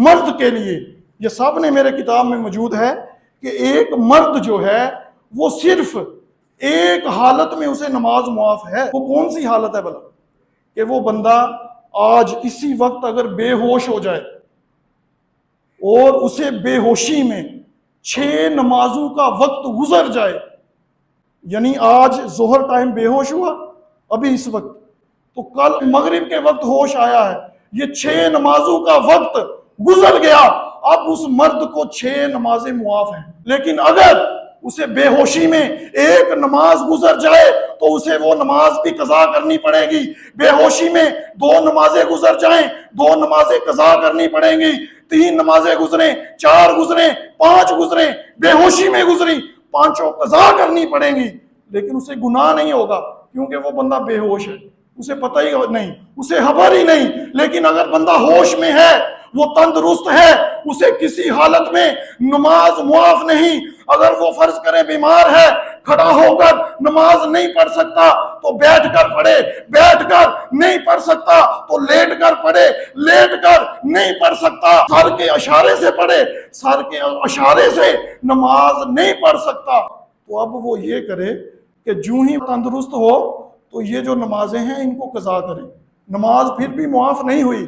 مرد کے لیے، یہ سب نے میرے کتاب میں موجود ہے کہ ایک مرد جو ہے وہ صرف ایک حالت میں اسے نماز معاف ہے۔ وہ کون سی حالت ہے بھلا؟ کہ وہ بندہ آج اسی وقت اگر بے ہوش ہو جائے اور اسے بے ہوشی میں 6 نمازوں کا وقت گزر جائے، یعنی آج ظہر ٹائم بے ہوش ہوا ابھی اس وقت، تو کل مغرب کے وقت ہوش آیا ہے، یہ 6 نمازوں کا وقت گزر گیا، اب اس مرد کو 6 نمازیں معاف ہیں۔ لیکن اگر اسے بے ہوشی میں ایک نماز گزر جائے تو اسے وہ نماز بھی قضا کرنی پڑے گی، بے ہوشی میں 2 نمازیں گزر جائیں 2 نمازیں قضا کرنی پڑیں گی، 3 نمازیں گزریں 4 گزریں 5 گزریں، بے ہوشی میں گزری 5 قضا کرنی پڑیں گی، لیکن اسے گناہ نہیں ہوگا کیونکہ وہ بندہ بے ہوش ہے، اسے پتہ ہی نہیں، اسے خبر ہی نہیں۔ لیکن اگر بندہ ہوش میں ہے، وہ تندرست ہے، اسے کسی حالت میں نماز معاف نہیں۔ اگر وہ فرض کرے بیمار ہے، کھڑا ہو کر نماز نہیں پڑھ سکتا تو بیٹھ کر پڑھے، بیٹھ کر نہیں پڑھ سکتا تو لیٹ کر پڑھے، لیٹ کر نہیں پڑھ سکتا سر کے اشارے سے پڑھے، سر کے اشارے سے نماز نہیں پڑھ سکتا تو اب وہ یہ کرے کہ جو ہی تندرست ہو تو یہ جو نمازیں ہیں ان کو قضا کرے۔ نماز پھر بھی معاف نہیں ہوئی،